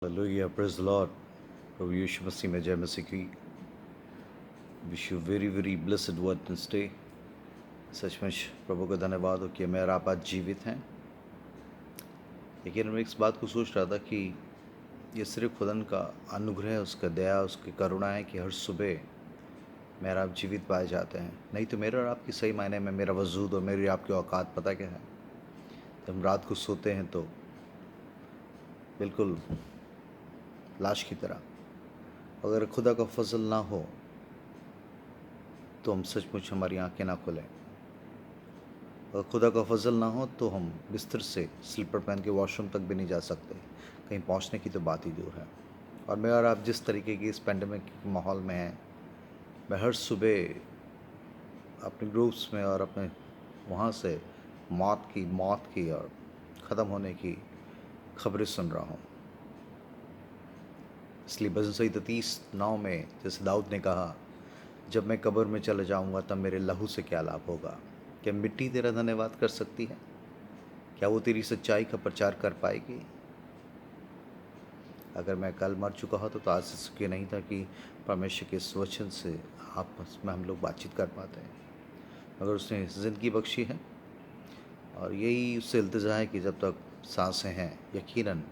Hallelujah, praise the Lord. प्रभु यीशु मसीह में जय मसीह की। Wish you very very blessed Wednesday. सचमुच प्रभु का धन्यवाद हो कि मैं और आप आज जीवित हैं। लेकिन मैं इस बात को सोच रहा था कि ये सिर्फ खुदा का अनुग्रह है, उसका दया, उसकी करुणा है कि हर सुबह मैं और आप जीवित पाए जाते हैं। नहीं तो मेरा और आपकी सही मायने में मेरा वजूद और मेरी आपकी औकात पता क्या है। जब हम रात को सोते हैं तो बिल्कुल लाश की तरह। अगर खुदा का फजल ना हो तो हम सचमुच हमारी आंखें ना खुलें। अगर खुदा का फजल ना हो तो हम बिस्तर से स्लीपर पहन के वॉशरूम तक भी नहीं जा सकते, कहीं पहुंचने की तो बात ही दूर है। और मैं और आप जिस तरीके की इस पेंडेमिक माहौल में हैं, मैं हर सुबह अपने ग्रुप्स में और अपने वहाँ से मौत की और ख़त्म होने की खबरें सुन रहा हूँ। इसलिए भजन संहिता 30:9 में जैसे दाऊद ने कहा, जब मैं कब्र में चला जाऊँगा तब मेरे लहू से क्या लाभ होगा। क्या मिट्टी तेरा धन्यवाद कर सकती है? क्या वो तेरी सच्चाई का प्रचार कर पाएगी? अगर मैं कल मर चुका होता तो आज से नहीं था कि परमेश्वर के इस वचन से आपस में हम लोग बातचीत कर पाते हैं। मगर उसने ज़िंदगी बख्शी है और यही उससे इल्तिजा है कि जब तक सांसें हैं, यकीनन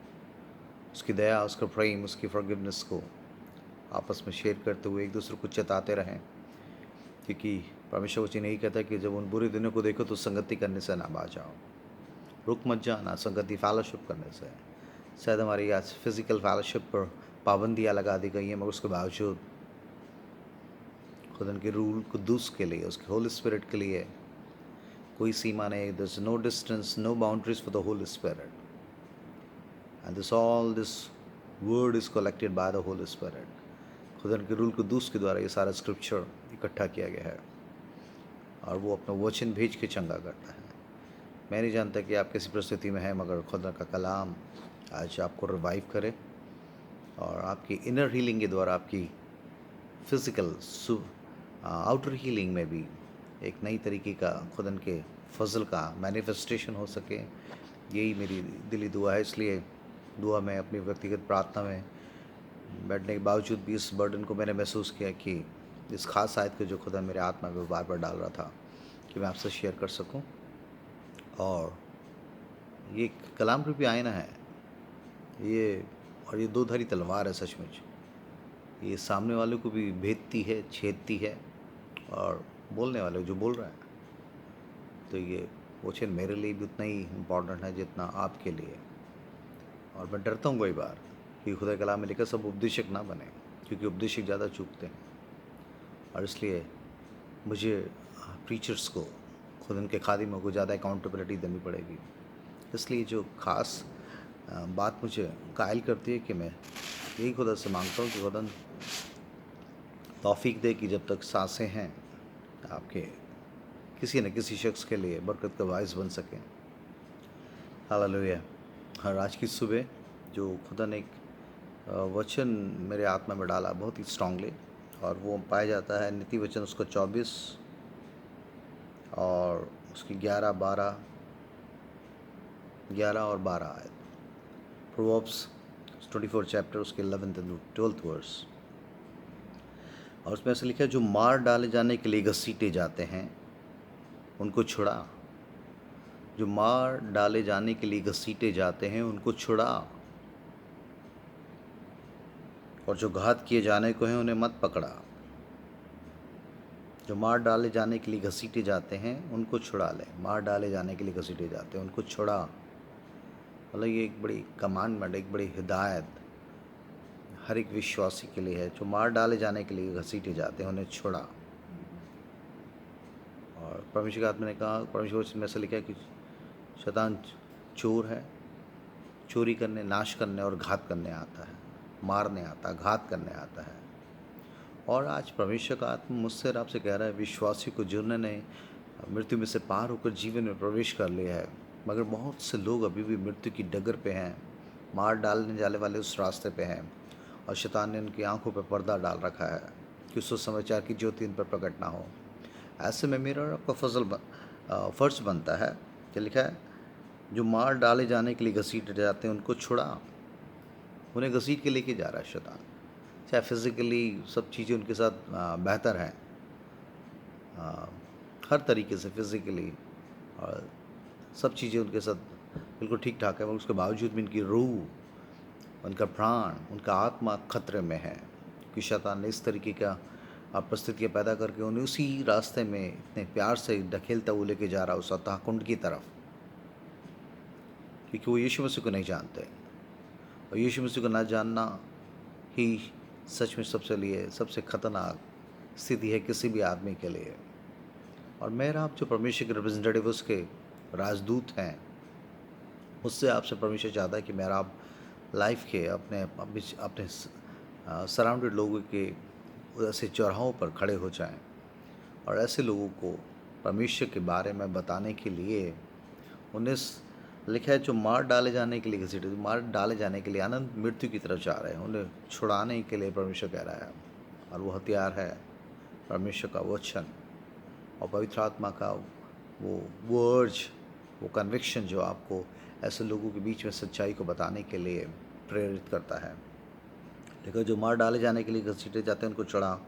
उसकी दया, उसका प्रेम, उसकी फॉरगिवनेस को आपस में शेयर करते हुए एक दूसरे को चेताते रहें। क्योंकि परमेश्वर वचन यही कहता है कि जब उन बुरे दिनों को देखो तो संगति करने से ना बाज जाओ। रुक मत जाना संगति फेलोशिप करने से। शायद हमारी आज फिज़िकल फेलोशिप पर पाबंदियाँ लगा दी गई हैं, मगर उसके बावजूद खुदा के रूल कुद्दूस के लिए, उसके होली स्पिरिट के लिए कोई सीमा नहीं। There is no distance, no boundaries for the holy spirit. And this word is collected by the holy spirit. खुदा के रूल कुद्दूस के द्वारा ये सारा स्क्रिप्चर इकट्ठा किया गया है और वो अपना वचन भेज के चंगा करता है। मैं नहीं जानता कि आप किसी परिस्थिति में हैं, मगर खुदा का कलाम आज आपको रिवाइव करे और आपकी इनर हीलिंग के द्वारा आपकी फिज़िकल आउटर हीलिंग में भी एक नई तरीके का खुदा के फजल का मैनिफेस्टेशन हो सके। यही मेरी दिली दुआ है। इसलिए दुआ में अपनी व्यक्तिगत प्रार्थना में बैठने के बावजूद भी इस बर्डन को मैंने महसूस किया कि इस खास आयत को जो खुदा मेरे आत्मा में बार बार डाल रहा था कि मैं आपसे शेयर कर सकूं। और ये कलाम रूपी आईना है ये, और ये दो धारी तलवार है। सचमुच ये सामने वाले को भी भेदती है, छेदती है, और बोलने वाले जो बोल रहा है। तो ये वचन मेरे लिए भी उतना ही इम्पोर्टेंट है जितना आपके लिए। और मैं डरता हूँ कई बार कि खुदा के कलाम में लिखा सब उपदेशक ना बने, क्योंकि उपदेशक ज़्यादा चूकते हैं। और इसलिए मुझे प्रीचर्स को, खुदा के खादिमों को ज़्यादा अकाउंटेबिलिटी देनी पड़ेगी। इसलिए जो ख़ास बात मुझे कायल करती है कि मैं यही खुदा से मांगता हूँ कि खुदा तौफीक दे कि जब तक सांसें हैं आपके किसी न किसी शख्स के लिए बरकत का बायस बन सकें। हालेलुया। हर आज की सुबह जो खुदा ने एक वचन मेरे आत्मा में डाला बहुत ही स्ट्रांगली, और वो पाया जाता है नीति वचन उसका 24 और उसकी 11 और 12 आयत। प्रोवर्ब्स 24 चैप्टर उसके 11th एंड 12th वर्स। और उसमें ऐसा लिखा है, जो मार डाले जाने के लिए घसीटे जाते हैं उनको छुड़ा। जो मार डाले जाने के लिए घसीटे जाते हैं उनको छुड़ा, और जो घात किए जाने को हैं उन्हें मत पकड़ा। जो मार डाले जाने के लिए घसीटे जाते हैं उनको छुड़ा ले। मार डाले जाने के लिए घसीटे जाते हैं उनको छुड़ा। मतलब ये एक बड़ी कमांडमेंट, एक बड़ी हिदायत हर एक विश्वासी के लिए है। जो मार डाले जाने के लिए घसीटे जाते हैं उन्हें छुड़ा। और परमेश्वर के आत्मा ने कहा, परमेश्वर में ऐसा लिखा है कि शैतान चोर है, चोरी करने, नाश करने और घात करने आता है, मारने आता, घात करने आता है। और आज परमेश्वर का आत्मा मुझसे और आपसे कह रहा है, विश्वासी को जिन्होंने मृत्यु में से पार होकर जीवन में प्रवेश कर लिया है, मगर बहुत से लोग अभी भी मृत्यु की डगर पे हैं, मार डालने जाने वाले उस रास्ते पे हैं, और शैतान ने उनकी आंखों पर पर्दा डाल रखा है कि सुसमाचार की ज्योति इन पर प्रकट ना हो। ऐसे में मेरा और आपका फ़र्ज बनता है कि लिखा है, जो मार डाले जाने के लिए घसीटे जाते हैं उनको छुड़ा। उन्हें घसीट के लेके जा रहा है शैतान। चाहे फिज़िकली सब चीज़ें उनके साथ बेहतर हैं, हर तरीके से फिज़िकली और सब चीज़ें उनके साथ बिल्कुल ठीक ठाक है, मगर उसके बावजूद भी उनकी रूह, उनका प्राण, उनका आत्मा खतरे में है, कि शैतान ने इस तरीके का परिस्थितियाँ पैदा करके उन्हें उसी रास्ते में इतने प्यार से ढकेलता हुआ लेके जा रहा है, उस अथाह कुंड की तरफ, क्योंकि वो यीशु मसीह को नहीं जानते। और यीशु मसीह को ना जानना ही सच में सबसे खतरनाक स्थिति है किसी भी आदमी के लिए। और मेरा आप जो परमेश्वर के रिप्रेजेंटेटिव उसके राजदूत हैं, उससे आपसे परमेश्वर चाहता है कि मेरा आप लाइफ के अपने सराउंडेड लोगों के ऐसे चौराहों पर खड़े हो जाएं और ऐसे लोगों को परमेश्वर के बारे में बताने के लिए उन्हें लिखा है जो मार डाले जाने के लिए घसीटे, मार डाले जाने के लिए अनंत मृत्यु की तरफ जा रहे हैं, उन्हें छुड़ाने के लिए परमेश्वर कह रहा है। और वो हथियार है परमेश्वर का वचन और पवित्र आत्मा का वो अर्ज, वो कन्विक्शन जो आपको ऐसे लोगों के बीच में सच्चाई को बताने के लिए प्रेरित करता है। लेकिन जो मार डाले जाने के लिए घसीटे जाते हैं उनको चढ़ा,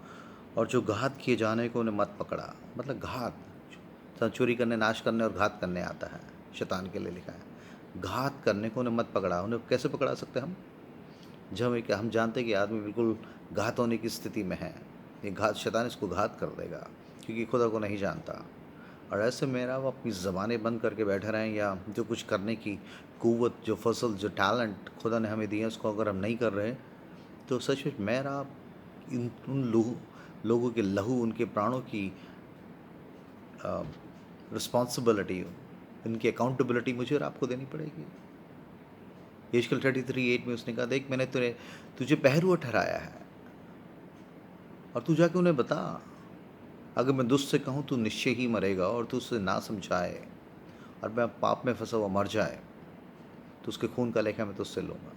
और जो घात किए जाने को उन्हें मत पकड़ा। मतलब घात, चोरी करने, नाश करने और घात करने आता है, शैतान के लिए लिखा है। घात करने को उन्हें मत पकड़ा। उन्हें कैसे पकड़ा सकते हम? जब हम जानते हैं कि आदमी बिल्कुल घात होने की स्थिति में है, ये घात, शैतान इसको घात कर देगा क्योंकि खुदा को नहीं जानता। और ऐसे मेरा वो अपनी ज़बानें बंद करके बैठे रहें, या जो कुछ करने की कुव्वत, जो फसल, जो टैलेंट खुदा ने हमें दिया, उसको अगर हम नहीं कर रहे तो सच में मेरा उन लोगों के लहू, उनके प्राणों की रिस्पॉन्सिबिलिटी, इनकी अकाउंटेबिलिटी मुझे और आपको देनी पड़ेगी। यशकल 33:8 में उसने कहा, देख मैंने तुझे पहरुआ ठहराया है और तू जाके उन्हें बता, अगर मैं दुष्ट से कहूँ तू निश्चय ही मरेगा और तू उससे ना समझाए और मैं पाप में फंसा हुआ मर जाए तो उसके खून का लेखा मैं तुझसे लूँगा।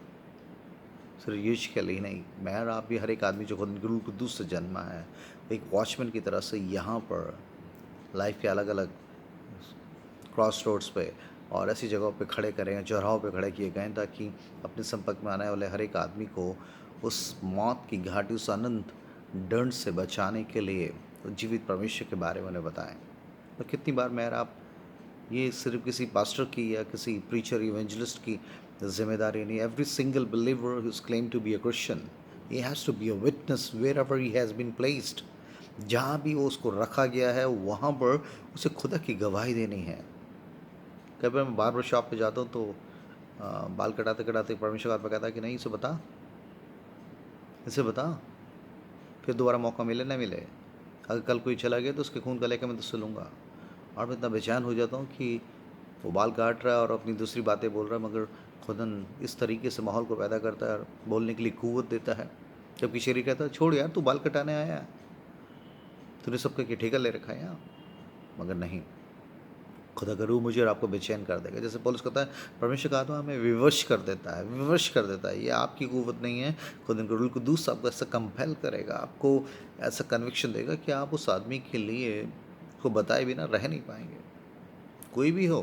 सिर्फ यशकल ही नहीं, मैं और आप भी, हर एक आदमी जो खुद रूह कुद्दूस से जन्मा है, एक वॉचमैन की तरह से यहाँ पर लाइफ के अलग अलग क्रॉस रोड्स पे और ऐसी जगहों पे खड़े करें, चौराहों पे खड़े किए गए, ताकि अपने संपर्क में आने वाले हर एक आदमी को उस मौत की घाटी, उस अनंत दंड से बचाने के लिए जीवित परमेश्वर के बारे में उन्हें बताएं। तो कितनी बार मैं और आप, ये सिर्फ किसी पास्टर की या किसी प्रीचर, इवेंजलिस्ट की जिम्मेदारी नहीं। Every single believer who is claim to be a Christian, he has to be a witness wherever he has been placed. जहाँ भी वो उसको रखा गया है वहाँ पर उसे खुदा की गवाही देनी है। कई बार मैं बार्बर शॉप पे जाता हूँ तो बाल कटाते कटाते परमेश्वर आत्मा कहता है कि नहीं, इसे बता, फिर दोबारा मौका मिले ना मिले, अगर कल कोई चला गया तो उसके खून का लेकर मैं तुझसे लूँगा। और मैं इतना बेचैन हो जाता हूँ कि वो बाल काट रहा है और अपनी दूसरी बातें बोल रहा है, मगर खुदन इस तरीके से माहौल को पैदा करता है और बोलने के लिए कुव्वत देता है, जबकि शरीर कहता है छोड़ यार, तू बाल कटाने आया है, तूने सबका ठेका ले रखा है यहाँ। मगर नहीं, खुदा का रूह मुझे और आपको बेचैन कर देगा। जैसे पौलुस कहता है, परमेश्वर का आत्मा हमें विवश कर देता है। ये आपकी कुव्वत नहीं है, खुदा का रूह कुद्दूस आपको ऐसा कंपेल करेगा, आपको ऐसा कन्विक्शन देगा कि आप उस आदमी के लिए को बताए बिना रह नहीं पाएंगे। कोई भी हो,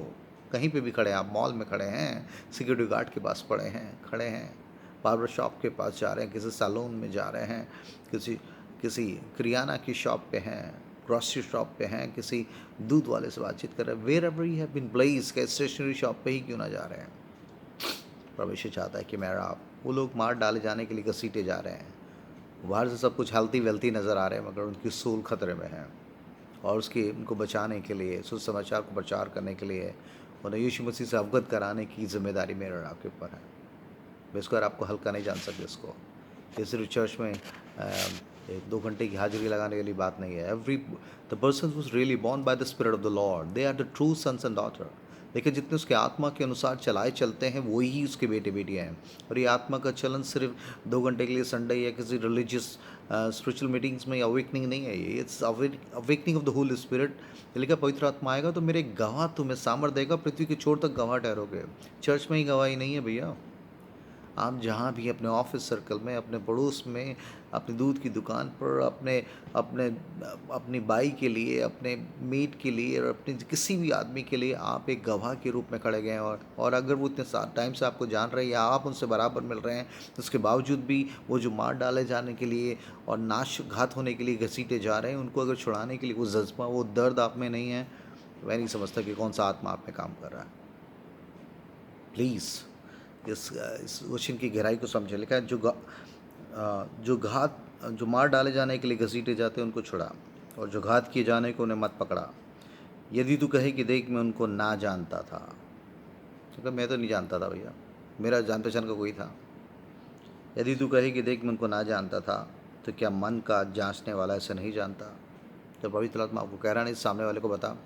कहीं पे भी खड़े हैं, आप मॉल में खड़े हैं, सिक्योरिटी गार्ड के पास खड़े हैं, बार्बर शॉप के पास जा रहे हैं, किसी सैलून में जा रहे हैं, किसी किराना की शॉप पे हैं, ग्रॉसरी शॉप पे हैं, किसी दूध वाले से बातचीत कर रहे हैं, wherever you have been placed, के स्टेशनरी शॉप पे ही क्यों ना जा रहे हैं, परमेश्वर चाहता है कि मेरा आप, वो लोग मार डाले जाने के लिए घसीटे जा रहे हैं, बाहर से सब कुछ हेल्थी वेल्थी नज़र आ रहे हैं, मगर उनकी सोल खतरे में है। और उनको बचाने के लिए, सुसमाचार को प्रचार करने के लिए, उन्हें यीशु मसीह से अवगत कराने की जिम्मेदारी मेरे और आपके ऊपर है। बेशक आपको हल्का नहीं जान सकते इसको। ये सिर्फ चर्च में 2 घंटे की हाजिरी लगाने वाली बात नहीं है। The person was really born by the spirit of the lord, they are the true sons and daughter. लेकिन जितने उसके आत्मा के अनुसार चलते हैं वही ही उसके बेटे बेटियाँ हैं। और ये आत्मा का चलन सिर्फ 2 घंटे के लिए संडे या किसी रिलीजियस स्पिरिचुअल मीटिंग्स में अवेकनिंग नहीं है। ये it's awakening of the holy spirit. लेकिन पवित्र आत्मा आएगा तो मेरे गवाह तुम्हें सामर्थ देगा, पृथ्वी के छोर तक गवाह ठहरोगे। चर्च में ही गवाही नहीं है भैया, आप जहाँ भी अपने ऑफिस सर्कल में, अपने पड़ोस में, अपनी दूध की दुकान पर, अपने अपने अपनी बाई के लिए, अपने मेट के लिए और अपने किसी भी आदमी के लिए आप एक गवाह के रूप में खड़े गए हैं। और अगर वो इतने टाइम से आपको जान रहे हैं या आप उनसे बराबर मिल रहे हैं, तो उसके बावजूद भी वो जो मार डाले जाने के लिए और नाश घात होने के लिए घसीटे जा रहे हैं, उनको अगर छुड़ाने के लिए वो जज्बा, वो दर्द आप में नहीं है, मैं नहीं समझता कि कौन सा आत्मा आप में काम कर रहा है। प्लीज़ इस क्वेश्चन की गहराई को समझे। लिखा है जो मार डाले जाने के लिए घसीटे जाते हैं उनको छुड़ा, और जो घात किए जाने को उन्हें मत पकड़ा। यदि तू कहे कि देख मैं उनको ना जानता था, क्योंकि मैं तो नहीं जानता था भैया, मेरा जान पहचान का कोई था। यदि तू कहे कि देख मैं उनको ना जानता था, तो क्या मन का जांचने वाला ऐसे नहीं जानता? जब पवित्र आत्मा आपको कह रहा नहीं, सामने वाले को बता।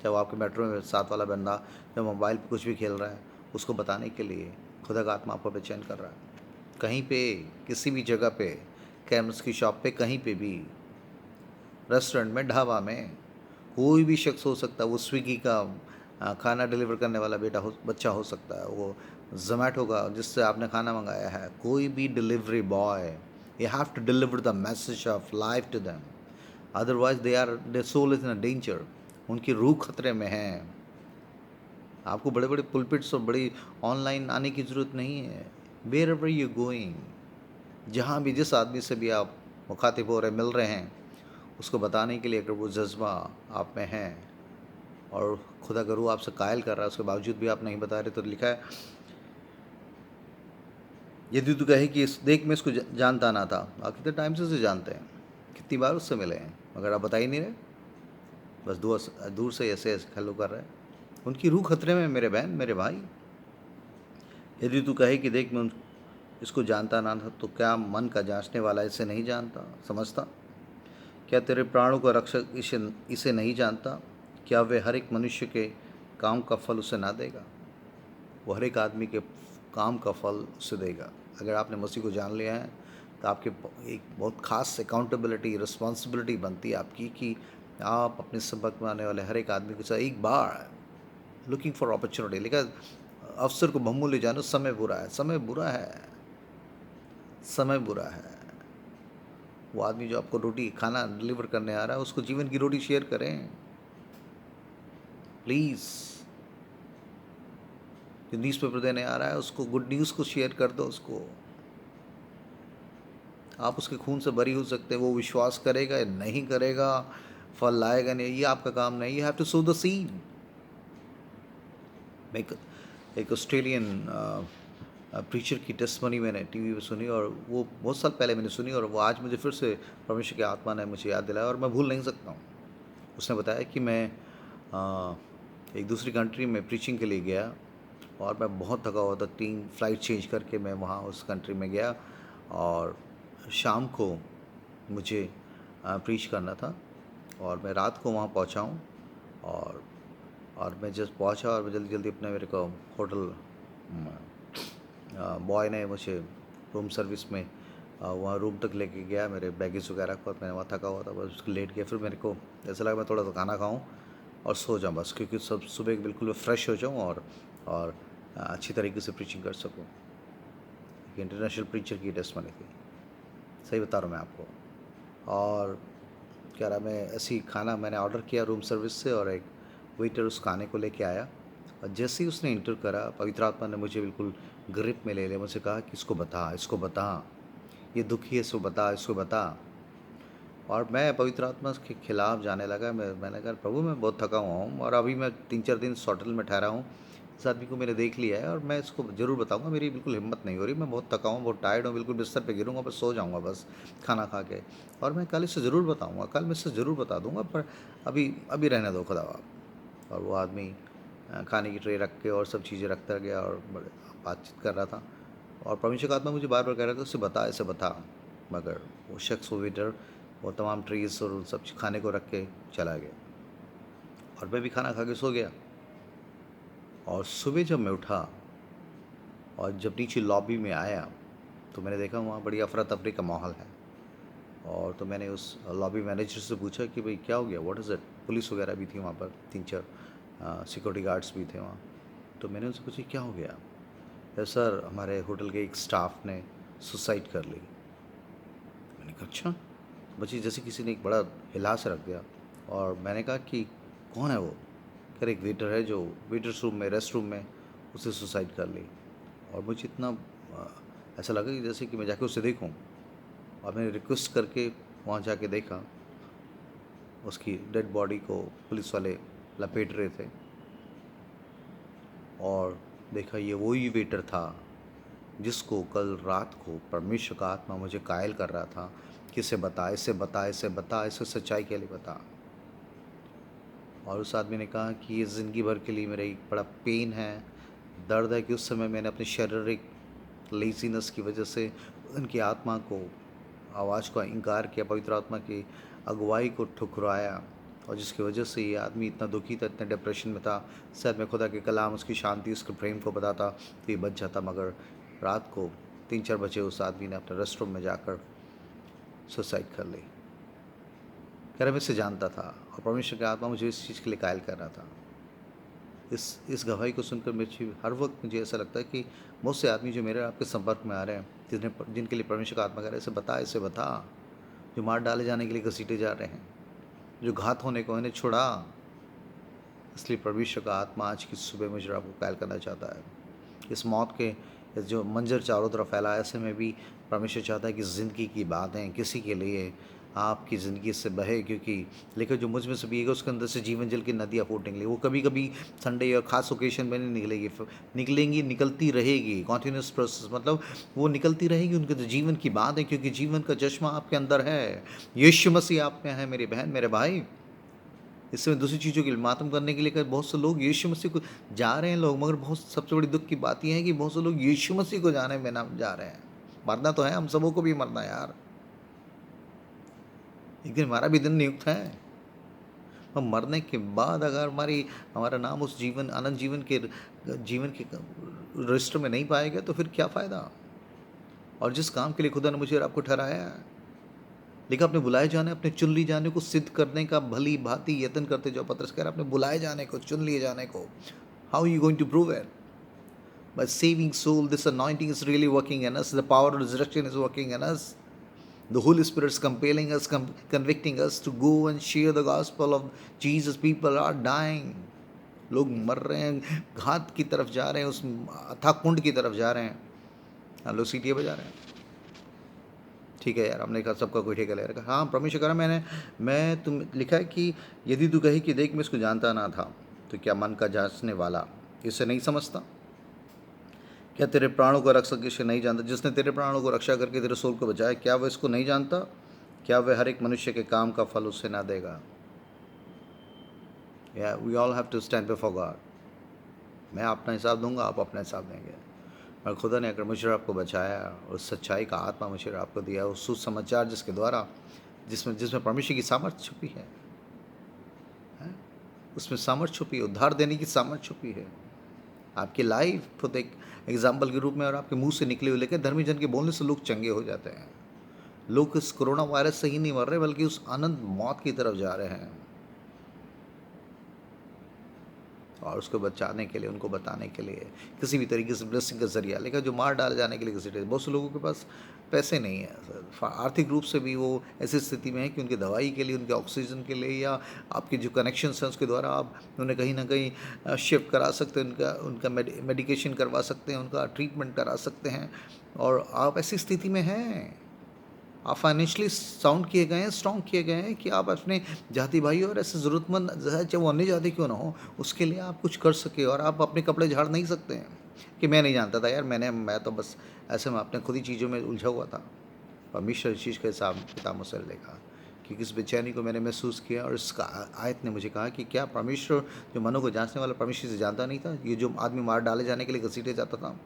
जब आपके मेट्रो में साथ वाला बंदा जब मोबाइल पे कुछ भी खेल रहा है, उसको बताने के लिए खुदा का आत्मा आपको बेचैन कर रहा है। कहीं पे, किसी भी जगह पे, कैमस की शॉप पे, कहीं पे भी, रेस्टोरेंट में, ढाबा में, कोई भी शख्स हो सकता है। वो स्विगी का खाना डिलीवर करने वाला बच्चा हो सकता है, वो जोमेटो का जिससे आपने खाना मंगाया है, कोई भी delivery boy, you have to deliver the message of life to them, otherwise their soul is in danger. उनकी रूह खतरे में है। आपको बड़े बड़े पुलपिट्स और बड़ी ऑनलाइन आने की ज़रूरत नहीं है। वेयर एवर यू गोइंग, जहाँ भी जिस आदमी से भी आप मुखातिब हो रहे, मिल रहे हैं, उसको बताने के लिए अगर वो जज्बा आप में है और खुदा का रूह आपसे कायल कर रहा है, उसके बावजूद भी आप नहीं बता रहे, तो लिखा है यदि तू कहे कि देख मैं इसको जानता ना था। आप कितने टाइम से उसे जानते हैं, कितनी बार उससे मिले हैं, मगर आप बता ही नहीं रहे, बस दूर से ऐसे हेलो कर रहे हैं। उनकी रूह खतरे में मेरे बहन, मेरे भाई। यदि तू कहे कि देख मैं इसको जानता ना था, तो क्या मन का जांचने वाला इसे नहीं जानता, समझता? क्या तेरे प्राणों का रक्षक इसे नहीं जानता? क्या वे हर एक मनुष्य के काम का फल उसे ना देगा? वो हर एक आदमी के काम का फल उसे देगा। अगर आपने मसीह को जान लिया है, तो आपके एक बहुत खास अकाउंटेबिलिटी, रिस्पॉन्सिबिलिटी बनती है आपकी कि आप अपने संपर्क में आने वाले हर एक आदमी के साथ एक बार लुकिंग फॉर अपॉर्चुनिटी। लेकिन अवसर को बहुमूल्य जानो। समय बुरा है, समय बुरा है, समय बुरा है। वो आदमी जो आपको रोटी खाना डिलीवर करने आ रहा है, उसको जीवन की रोटी शेयर करें प्लीज़। जो न्यूज़पेपर देने आ रहा है, उसको गुड न्यूज़ को शेयर कर दो। उसको आप उसके खून से बरी हो सकते हैं। वो विश्वास करेगा या नहीं करेगा, फल लाएगा नहीं, ये आपका काम नहीं। You have to sow the seed. एक ऑस्ट्रेलियन प्रीचर की टेस्टमनी मैंने टीवी पे सुनी, और वो बहुत साल पहले मैंने सुनी, और वो आज मुझे फिर से परमेश्वर की आत्मा ने मुझे याद दिलाया और मैं भूल नहीं सकता हूँ। उसने बताया कि मैं एक दूसरी कंट्री में प्रीचिंग के लिए गया, और मैं बहुत थका हुआ था। 3 फ्लाइट चेंज करके मैं वहाँ उस कंट्री में गया, और शाम को मुझे प्रीच करना था, और मैं रात को वहाँ पहुँचा हूँ। और मैं जस्ट पहुँचा, और मैं जल्दी जल्दी अपने मेरे को होटल बॉय ने मुझे रूम सर्विस में वहाँ रूम तक लेके गया, मेरे बैगेज वगैरह को। मैंने वहाँ थका हुआ था, बस लेट गया। फिर मेरे को ऐसा लगा मैं थोड़ा सा खाना खाऊँ और सो जाऊँ बस, क्योंकि सब सुबह बिल्कुल फ्रेश हो जाऊँ और अच्छी तरीके से प्रीचिंग कर सकूँ। एक इंटरनेशनल प्रीचर की टेस्टमनी थी, सही बता रहा हूँ मैं आपको। और क्या रहा, मैं ऐसी खाना मैंने ऑर्डर किया रूम सर्विस से, और एक वेटर उस खाने को लेके आया, और जैसे ही उसने इंटर करा, पवित्र आत्मा ने मुझे बिल्कुल ग्रिप में ले लिया। मुझसे कहा कि इसको बता, इसको बता, ये दुखी है, इसको बता, इसको बता। और मैं पवित्र आत्मा के खिलाफ जाने लगा। मैंने कहा प्रभु मैं बहुत थका हुआ हूँ, और अभी मैं 3-4 दिन इस होटल में ठहरा हूँ, इस आदमी को मैंने देख लिया है, और मैं इसको ज़रूर बताऊँगा। मेरी बिल्कुल हिम्मत नहीं हो रही, मैं बहुत थका हूँ, बहुत टायर्ड हूँ, बिल्कुल बिस्तर पे गिरूँगा, बस सो जाऊँगा बस खाना खा के। और मैं कल इससे ज़रूर बताऊँगा, कल मैं इससे ज़रूर बता दूँगा, पर अभी अभी रहने दो खुदा आप। और वो आदमी खाने की ट्रे रख के और सब चीज़ें रखता गया, और बड़े बातचीत कर रहा था। और परमेश्वर का आत्मा मुझे बार बार कह रहा था उससे बता, इसे बता। मगर वो शख्स, वो वेटर, वो तमाम ट्रीज़ और सब खाने को रख के चला गया, और मैं भी खाना खा के सो गया। और सुबह जब मैं उठा और जब नीचे लॉबी में आया, तो मैंने देखा वहाँ बड़ी अफरा तफरी का माहौल है। और तो मैंने उस लॉबी मैनेजर से पूछा कि भाई क्या हो गया, व्हाट इज़ इट। पुलिस वगैरह भी थी वहाँ पर, 3-4 सिक्योरिटी गार्ड्स भी थे वहाँ। तो मैंने उनसे पूछा क्या हो गया। सर हमारे होटल के एक स्टाफ ने सुसाइड कर ली। मैंने कहा अच्छा। बच्ची जैसे किसी ने एक बड़ा हिला से रख दिया, और मैंने कहा कि कौन है वो? कह रहे एक वेटर है जो वेटर्स रूम में, रेस्ट रूम में, उसने सुसाइड कर ली। और मुझे इतना ऐसा लगा कि जैसे कि मैं जाके उससे देखूं, और मैंने रिक्वेस्ट करके वहाँ जाके देखा, उसकी डेड बॉडी को पुलिस वाले लपेट रहे थे, और देखा ये वही वेटर था जिसको कल रात को परमेश्वर का आत्मा मुझे कायल कर रहा था कि इसे बता, इसे बता, इसे बता, इसे सच्चाई के लिए बता। और उस आदमी ने कहा कि ये ज़िंदगी भर के लिए मेरा एक बड़ा पेन है, दर्द है कि उस समय मैंने अपनी शारीरिक लेजीनेस की वजह से उनकी आत्मा को, आवाज़ का इनकार किया, पवित्र आत्मा की अगुवाई को ठुकराया, और जिसकी वजह से ये आदमी इतना दुखी था, इतने डिप्रेशन में था। शायद मैं खुदा के कलाम, उसकी शांति, उसके प्रेम को बताता तो ये बच जाता, मगर रात को 3-4 बजे उस आदमी ने अपने रेस्ट रूम में जाकर सुसाइड कर ली। कह रहा मैं इसे जानता था, और परमेश्वर का आत्मा मुझे इस चीज़ के लिए कायल कर रहा था। इस गवाही को सुनकर मुझे हर वक्त मुझे ऐसा लगता है कि बहुत से आदमी जो मेरे आपके संपर्क में आ रहे हैं, जिनके लिए परमेश्वर का आत्मा कह रहा है इसे बता, इसे बता, जो मार डाले जाने के लिए घसीटे जा रहे हैं, जो घात होने को, इन्हें छुड़ा। इसलिए परमेश्वर का आत्मा आज की सुबह मुझे आपको कायल करना चाहता है। इस मौत के जो मंजर चारों तरफ फैला है, ऐसे में भी परमेश्वर चाहता है कि ज़िंदगी की बातें किसी के लिए आपकी ज़िंदगी से बहे, क्योंकि लेकिन जो मुझ में से पिएगा उसके अंदर से जीवन जल की नदियाँ फूटेंगी। वो कभी कभी संडे या खास ओकेशन में नहीं निकलेगी, निकलेंगी, निकलती रहेगी, कॉन्टीन्यूस प्रोसेस, मतलब वो निकलती रहेगी। उनके तो जीवन की बात है, क्योंकि जीवन का चश्मा आपके अंदर है, यीशु मसीह आप में है। मेरी बहन, मेरे भाई, इसमें दूसरी चीज़ों की मातम करने के लिए बहुत से लोग यीशु मसीह को जा रहे हैं लोग, मगर बहुत सबसे बड़ी दुख की बात यह है कि बहुत से लोग यीशु मसीह को जाने में ना जा रहे हैं। मरना तो है, हम सबों को भी मरना है यार, एक दिन हमारा भी दिन नियुक्त है। हम मरने के बाद अगर हमारा नाम उस जीवन, अनंत जीवन के रजिस्टर में नहीं पाएगा तो फिर क्या फ़ायदा? और जिस काम के लिए खुदा ने मुझे और आपको ठहराया है, लेकिन अपने बुलाए जाने, अपने चुन लिए जाने को सिद्ध करने का भली भांति यत्न करते जाओ। पतरस कह रहा है अपने बुलाए जाने को, चुन लिए जाने को। How you going to prove it? By saving soul, this anointing is really working in us. The power of resurrection is working in us. The Holy Spirit is compelling us, convicting us to go and share the gospel of Jesus. People are dying. लोग मर रहे हैं, घात की तरफ जा रहे हैं, उस अथाह कुंड की तरफ जा रहे हैं। हम लोग सीटियाँ बजा रहे हैं। ठीक है यार, हमने कहा सबका कोई ठेका ले रखा। हाँ, परमेश्वर करा मैं तुम लिखा है कि यदि तू कहे कि देख मैं इसको जानता ना था, तो क्या मन का जांचने वाला इसे नहीं समझता? क्या तेरे प्राणों को रक्षक इसे नहीं जानता? जिसने तेरे प्राणों को रक्षा करके तेरे सोल को बचाया, क्या वह इसको नहीं जानता? क्या वह हर एक मनुष्य के काम का फल उसे ना देगा? या we all have to stand before God. मैं अपना हिसाब दूंगा, आप अपना हिसाब देंगे। और खुदा ने अगर मुझे आपको बचाया, और सच्चाई का आत्मा मुझे आपको दिया, उस सुसमाचार जिसके द्वारा, जिसमें परमेश्वर की सामर्थ्य छुपी है, उसमें सामर्थ्य छुपी है, उद्धार देने की सामर्थ्य छुपी है। आपकी लाइफ खुद एक एग्जाम्पल के रूप में, और आपके मुंह से निकले हुए, लेकिन धर्मी जन के बोलने से लोग चंगे हो जाते हैं। लोग इस कोरोना वायरस से ही नहीं मर रहे, बल्कि उस अनंत मौत की तरफ जा रहे हैं। और उसको बचाने के लिए, उनको बताने के लिए किसी भी तरीके से ब्लेसिंग का जरिया, लेकिन जो मार डाले जाने के लिए घसीटे, बहुत से लोगों के पास पैसे नहीं है, आर्थिक रूप से भी वो ऐसी स्थिति में है कि उनकी दवाई के लिए, उनके ऑक्सीजन के लिए, या आपके जो कनेक्शंस हैं उसके द्वारा आप उन्हें कहीं ना कहीं शिफ्ट करा सकते हैं, उनका मेडिकेशन करवा सकते हैं, उनका ट्रीटमेंट करा सकते हैं। और आप ऐसी स्थिति में हैं, आप फाइनेंशियली साउंड किए गए हैं, स्ट्रॉन्ग किए गए हैं कि आप अपने जाति भाई और ऐसे ज़रूरतमंद, चाहे वो अन्य जाति क्यों ना हो, उसके लिए आप कुछ कर सके। और आप अपने कपड़े झाड़ नहीं सकते हैं कि मैं नहीं जानता था यार, मैं तो बस ऐसे में अपने खुद ही चीज़ों में उलझा हुआ था। परमेश्वर इस चीज़ का हिसाब किताब मुझसे लेगा, क्योंकि इस बेचैनी को मैंने महसूस किया। और इस आयत ने मुझे कहा कि क्या परमेश्वर, जो मनों को जांचने वाला, परमेश्वर से जानता नहीं था? ये जो आदमी मार डाले जाने के लिए घसीटे जाता था,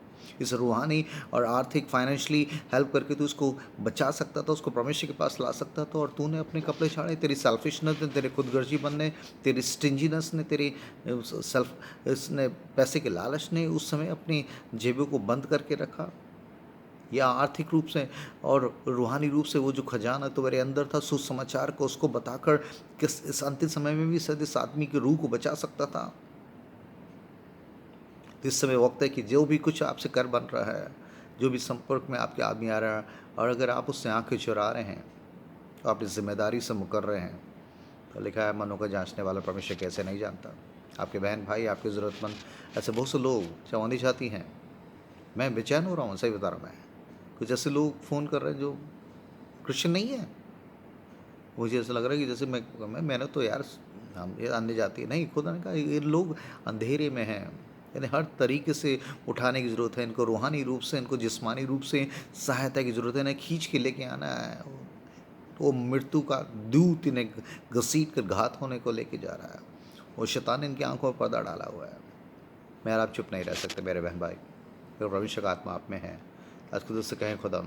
इस रूहानी और आर्थिक फाइनेंशियली हेल्प करके तू उसको बचा सकता था, उसको परमेश्वर के पास ला सकता था, और तूने अपने कपड़े छाड़े। तेरी सेल्फिशनेस ने, तेरे खुदगर्जीपन ने, तेरी स्टिंजीनेस ने, तेरी इसने पैसे के लालच ने उस समय अपनी जेबों को बंद करके रखा। या आर्थिक रूप से और रूहानी रूप से वो जो खजाना तो मेरे अंदर था, सुसमाचार को उसको बताकर किस इस अंतिम समय में भी शायद इस आदमी की रूह को बचा सकता था। तो इस समय वक्त है कि जो भी कुछ आपसे कर बन रहा है, जो भी संपर्क में आपके आदमी आ रहा है, और अगर आप उससे आंखें चुरा रहे हैं तो आप इस जिम्मेदारी से मुकर रहे हैं। तो लिखा है, मनों को जांचने वाला परमेश्वर कैसे नहीं जानता। आपके बहन भाई, आपके ज़रूरतमंद, ऐसे बहुत से लोग चौंधी जाती हैं। मैं बेचैन हो रहा हूँ, सही बता रहा हूँ। मैं कुछ ऐसे लोग फ़ोन कर रहे हैं जो क्रिश्चियन नहीं है। मुझे ऐसा लग रहा है कि जैसे मैंने तो यार, हम ये आने जाती है नहीं, खुदा ने कहा ये लोग अंधेरे में हैं, यानी हर तरीके से उठाने की ज़रूरत है इनको, रूहानी रूप से, इनको जिस्मानी रूप से सहायता की ज़रूरत है, इन्हें खींच के लेके आना है। वो मृत्यु का दूत इन्हें घसीट कर घात होने को लेके जा रहा है। वो शैतान ने इनकी आंखों पर पर्दा डाला हुआ है। मैं आप चुप नहीं रह सकते मेरे बहन भाई, अगर परमेश्वर का आत्मा आप में है। आज खुद से कहें, खुदा,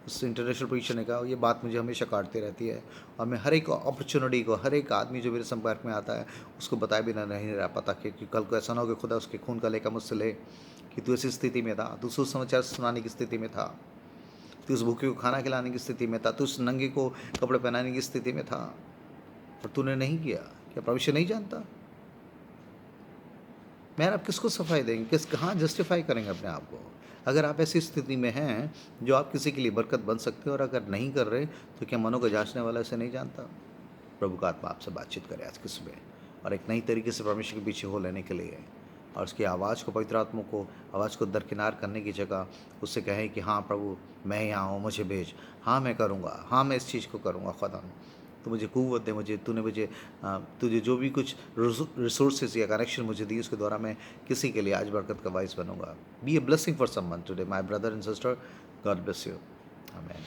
उस इंटरनेशनल प्रीचर ने कहा, ये बात मुझे हमेशा काटती रहती है, और मैं हर एक अपॉर्चुनिटी को, हर एक आदमी जो मेरे संपर्क में आता है उसको बताए बिना नहीं रह पाता, क्योंकि कल को ऐसा ना हो कि खुदा उसके खून का लेखा मुझसे ले कि तू ऐसी स्थिति में था, तू सुसमाचार सुनाने की स्थिति में था, तू उस भूखे को खाना खिलाने की स्थिति में था, तू उस नंगे को कपड़े पहनाने की स्थिति में था, और तूने नहीं किया। क्या परमेश्वर नहीं जानता? मैं आप किसको सफाई देंगे, कहाँ जस्टिफाई करेंगे अपने आप को? अगर आप ऐसी स्थिति में हैं जो आप किसी के लिए बरकत बन सकते हो, और अगर नहीं कर रहे, तो क्या मनों को जांचने वाला इसे नहीं जानता? प्रभु का आत्मा आपसे बातचीत करे आज की सुबह, और एक नई तरीके से परमेश्वर के पीछे हो लेने के लिए, और उसकी आवाज़ को, पवित्र आत्मा को, आवाज़ को दरकिनार करने की जगह उससे कहें कि हाँ प्रभु, मैं यहाँ हूँ, मुझे भेज। हाँ मैं करूँगा, हाँ मैं इस चीज़ को करूँगा। खुदा तो मुझे कुव्वत दे, मुझे तूने मुझे तुझे जो भी कुछ रिसोर्सेज या कनेक्शन मुझे दी, उसके द्वारा मैं किसी के लिए आज बरकत का वाइस बनूंगा। Be a blessing for someone today, my brother and sister. God bless you. आमीन।